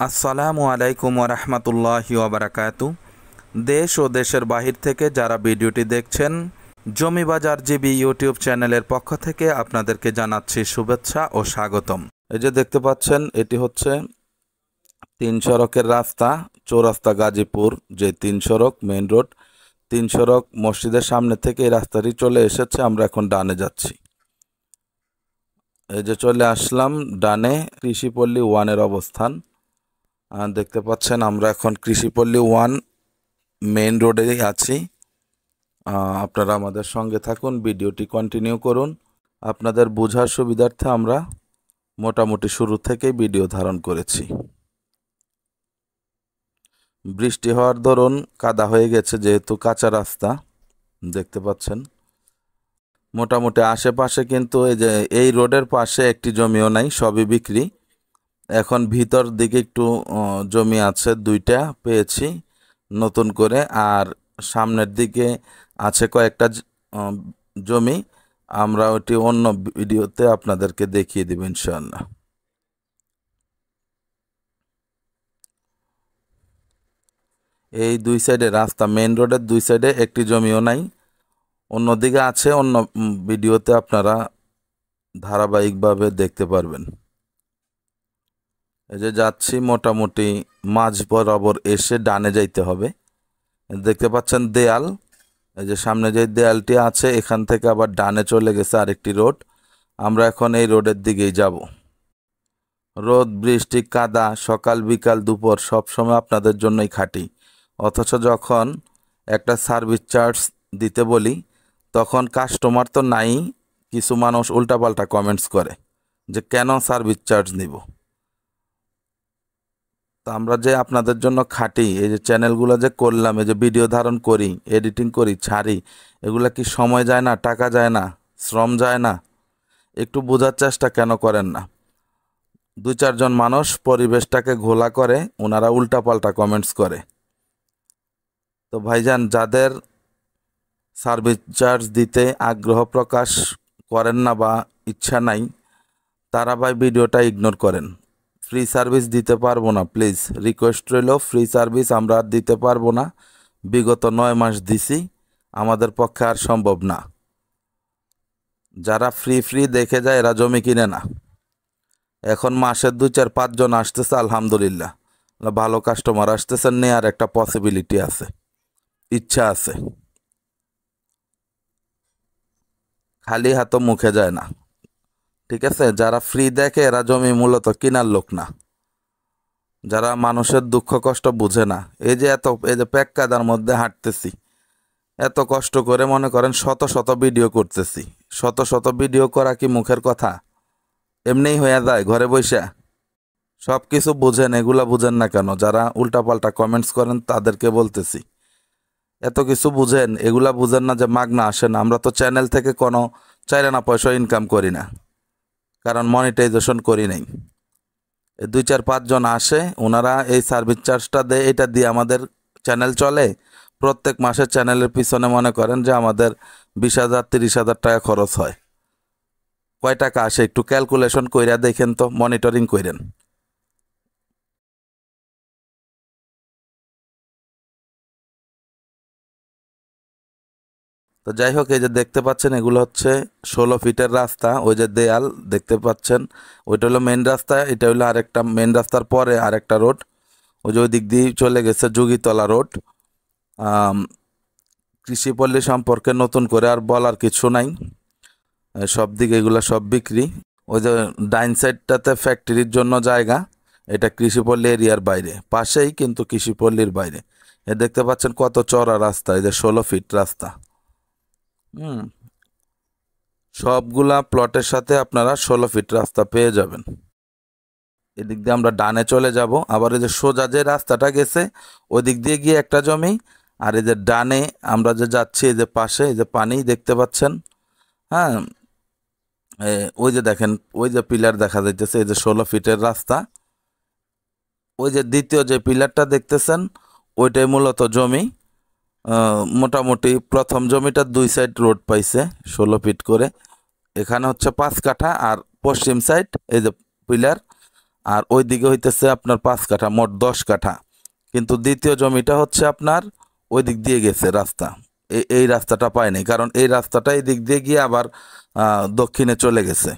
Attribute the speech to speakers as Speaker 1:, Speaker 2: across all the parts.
Speaker 1: আসসালামু আলাইকুম ওরহমতুল্লাহি ওবরাকাতু। দেশ ও দেশের বাহির থেকে যারা ভিডিওটি দেখছেন, জমি বাজার জিবি ইউটিউব চ্যানেলের পক্ষ থেকে আপনাদেরকে জানাচ্ছি শুভেচ্ছা ও স্বাগতম। এই যে দেখতে পাচ্ছেন, এটি হচ্ছে 3 সড়কের রাস্তা, চৌরাস্তা গাজীপুর, যে 3 সড়ক মেইন রোড 3 সড়ক মসজিদের সামনে থেকে এই রাস্তাটি চলে এসেছে। আমরা এখন ডানে যাচ্ছি। এই যে চলে আসলাম ডানে, কৃষিপল্লী 1-এর অবস্থান দেখতে পাচ্ছেন। আমরা এখন কৃষিপল্লী 1 মেইন রোডেই আছি। আপনারা আমাদের সঙ্গে থাকুন, ভিডিওটি কন্টিনিউ করুন। আপনাদের বোঝার সুবিধার্থে আমরা মোটামুটি শুরু থেকেই ভিডিও ধারণ করেছি। বৃষ্টি হওয়ার দরুন কাদা হয়ে গেছে, যেহেতু কাঁচা রাস্তা দেখতে পাচ্ছেন। মোটামুটি আশেপাশে কিন্তু এই রোডের পাশে একটি জমিও নাই, সবই বিক্রি। এখন ভিতর দিকে একটু জমি আছে, 2টা পেয়েছি নতুন করে, আর সামনের দিকে আছে কয়েকটা জমি। আমরা ওটি অন্য ভিডিওতে আপনাদেরকে দেখিয়ে দেব ইনশাআল্লাহ। এই 2 সাইডে রাস্তা, মেইন রোডের 2 সাইডে একটি জমিও নাই। অন্যদিকে আছে, অন্য ভিডিওতে আপনারা ধারাবাহিকভাবে দেখতে পারবেন। এই যে যাচ্ছি, মোটামুটি মাঝ বরাবর এসে ডানে যাইতে হবে। দেখতে পাচ্ছেন দেয়াল, এই যে সামনে যে দেয়ালটি আছে, এখান থেকে আবার ডানে চলে গেছে আরেকটি রোড। আমরা এখন এই রোডের দিকেই যাব। রোদ বৃষ্টি কাদা সকাল বিকাল দুপুর সব সময় আপনাদের জন্যই খাটি, অথচ যখন একটা সার্ভিস চার্জ দিতে বলি তখন কাস্টমার তো নাই, কিছু মানুষ উল্টাপাল্টা কমেন্টস করে যে কেন সার্ভিস চার্জ নিব। তো আমরা যে আপনাদের জন্য খাটি, এই যে চ্যানেলগুলো যে করলাম, এই যে ভিডিও ধারণ করি, এডিটিং করি, ছাড়ি, এগুলা কি সময় যায় না, টাকা যায় না, শ্রম যায় না? একটু বোঝার চেষ্টা কেন করেন না? 2-4 জন মানুষ পরিবেশটাকে ঘোলা করে, ওনারা উল্টাপাল্টা কমেন্টস করে। তো ভাইজান, যাদের সার্ভিস চার্জ দিতে আগ্রহ প্রকাশ করেন না বা ইচ্ছা নাই, তারা ভাই ভিডিওটা ইগনোর করেন। ফ্রি সার্ভিস দিতে পারবো না, প্লিজ রিকোয়েস্ট রইল, ফ্রি সার্ভিস আমরা আর দিতে পারবো না। বিগত 9 মাস দিছি, আমাদের পক্ষে আর সম্ভব না। যারা ফ্রি দেখে যায় এরা জমি কিনে না। এখন মাসে 2-4-5 জন আসতেছে, আলহামদুলিল্লাহ, ভালো কাস্টমার আসতেছেন, নেওয়ার একটা পসিবিলিটি আছে, ইচ্ছা আছে। খালি হাতও মুখে যায় না, ঠিক আছে? যারা ফ্রি দেখে এরা জমি মূলত কেনার লোক না, যারা মানুষের দুঃখ কষ্ট বুঝে না। এই যে প্যাক কাদার মধ্যে হাঁটতেছি, এত কষ্ট করে মনে করেন শত শত ভিডিও করতেছি। শত শত ভিডিও করা কি মুখের কথা? এমনিই হয়ে যায় ঘরে বসে? সব কিছু বুঝেন, এগুলা বুঝেন না কেন? যারা উল্টাপাল্টা কমেন্টস করেন তাদেরকে বলতেছি, এত কিছু বুঝেন, এগুলা বুঝেন না যে মাগনা আসে না। আমরা তো চ্যানেল থেকে কোনো চাইরানা পয়সা ইনকাম করি না, কারণ মনিটাইজেশন করি নাই। 2-4-5 জন আসে, ওনারা এই সার্ভিস চার্জটা দেয়, এটা দিয়ে আমাদের চ্যানেল চলে। প্রত্যেক মাসে চ্যানেলের পিছনে মনে করেন যে আমাদের 20,000-30,000 টাকা খরচ হয়। কয় টাকা আসে একটু ক্যালকুলেশন কইরা দেখেন তো, মনিটরিং করেন। তো যাই হোক, এই যে দেখতে পাচ্ছেন, এগুলো হচ্ছে 16 ফিটের রাস্তা। ওই যে দেয়াল দেখতে পাচ্ছেন, ওইটা হলো মেন রাস্তা, এটা হলো আরেকটা মেন রাস্তার পরে আরেকটা রোড। ওই যে ওই দিক দিয়ে চলে গেছে যোগীতলা রোড। কৃষিপল্লী সম্পর্কে নতুন করে আর বলার কিছু নাই, সব দিকে এগুলো সব বিক্রি। ওই যে ডাইন সাইডটাতে ফ্যাক্টরির জন্য জায়গা, এটা কৃষিপল্লী এরিয়ার বাইরে, পাশেই কিন্তু কৃষিপল্লীর বাইরে। এ দেখতে পাচ্ছেন কত চড়া রাস্তা, এই যে 16 ফিট রাস্তা। সবগুলা প্লটের সাথে আপনারা 16 ফিট রাস্তা পেয়ে যাবেন। এদিক দিয়ে আমরা ডানে চলে যাব, আবার এই যে সোজা যে রাস্তাটা গেছে ওই দিক দিয়ে গিয়ে একটা জমি, আর এই যে ডানে আমরা যে যাচ্ছি, এই যে পাশে এই যে পানি দেখতে পাচ্ছেন, হ্যাঁ, ওই যে দেখেন, ওই যে পিলার দেখা যাইতেছে, এই যে 16 ফিটের রাস্তা, ওই যে দ্বিতীয় যে পিলারটা দেখতেছেন ওইটাই মূলত জমি। মোটামুটি প্রথম জমিটা 2 সাইড রোড পাইছে 16 ফিট করে। এখানে হচ্ছে 5 কাঠা, আর পশ্চিম সাইড এই যে পিলার, আর ওই দিকে হইতেছে আপনার 5 কাঠা, মোট 10 কাঠা। কিন্তু দ্বিতীয় জমিটা হচ্ছে আপনার ওই দিক দিয়ে গেছে রাস্তা, এই রাস্তাটা পায়নি, কারণ এই রাস্তাটা এই দিক দিয়ে গিয়ে আবার দক্ষিণে চলে গেছে,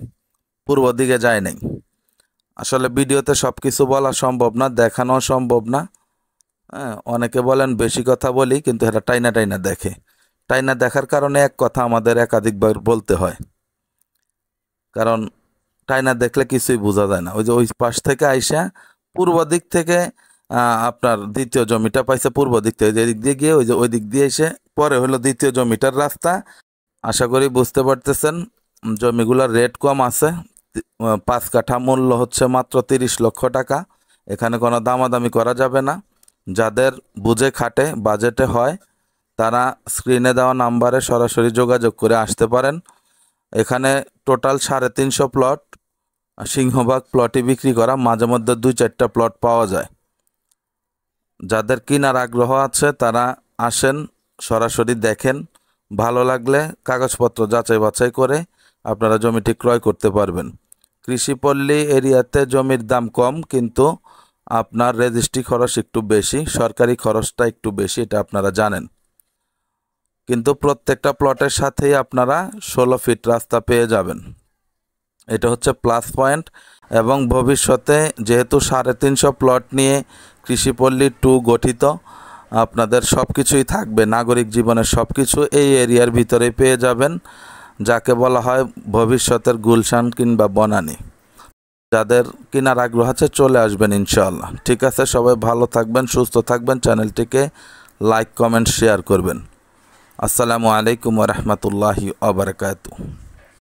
Speaker 1: পূর্ব দিকে যায় নাই। আসলে ভিডিওতে সব কিছু বলা সম্ভব না, দেখানো সম্ভব না। হ্যাঁ, অনেকে বলেন বেশি কথা বলি, কিন্তু এটা টাইনা টাইনা দেখে। টাইনা দেখার কারণে এক কথা আমাদের একাধিকবার বলতে হয়, কারণ টাইনা দেখলে কিছুই বোঝা যায় না। ওই যে ওই পাশ থেকে আইসা পূর্ব দিক থেকে আপনার দ্বিতীয় জমিটা পাইছে, পূর্ব দিক থেকে যে দিক দিয়ে গিয়ে ওই যে ওই দিক দিয়ে এসে পরে হলো দ্বিতীয় জমিটার রাস্তা। আশা করি বুঝতে পারতেছেন। জমিগুলোর রেট কম আছে। 5 কাঠা মূল্য হচ্ছে মাত্র 30 লক্ষ টাকা। এখানে কোনো দামাদামি করা যাবে না। যাদের বুঝে খাটে, বাজেটে হয়, তারা স্ক্রিনে দেওয়া নাম্বারে সরাসরি যোগাযোগ করে আসতে পারেন। এখানে টোটাল 350 প্লট, সিংহভাগ প্লটই বিক্রি করা, মাঝে মধ্যে 2-4টা প্লট পাওয়া যায়। যাদের কেনার আগ্রহ আছে তারা আসেন, সরাসরি দেখেন, ভালো লাগলে কাগজপত্র যাচাই বাছাই করে আপনারা জমিটি ক্রয় করতে পারবেন। কৃষিপল্লী এরিয়াতে জমির দাম কম, কিন্তু আপনার রেজিস্ট্রি খরচ একটু বেশি, সরকারি খরচটা একটু বেশি, এটা আপনারা জানেন। কিন্তু প্রত্যেকটা প্লটের সাথেই আপনারা 16 ফিট রাস্তা পেয়ে যাবেন, এটা হচ্ছে প্লাস পয়েন্ট। এবং ভবিষ্যতে যেহেতু 350 প্লট নিয়ে কৃষিপল্লী 2 গঠিত, আপনাদের সব কিছুই থাকবে, নাগরিক জীবনের সব কিছু এই এরিয়ার ভিতরেই পেয়ে যাবেন, যাকে বলা হয় ভবিষ্যতের গুলশান কিংবা বনানী। যাদের কেনার আগ্রহ আছে চলে আসবেন ইনশাআল্লাহ। ঠিক আছে, সবাই ভালো থাকবেন, সুস্থ থাকবেন, চ্যানেলটিকে লাইক, কমেন্ট, শেয়ার করবেন। আসসালামু আলাইকুম ওয়া রাহমাতুল্লাহি ওয়া বারাকাতুহু।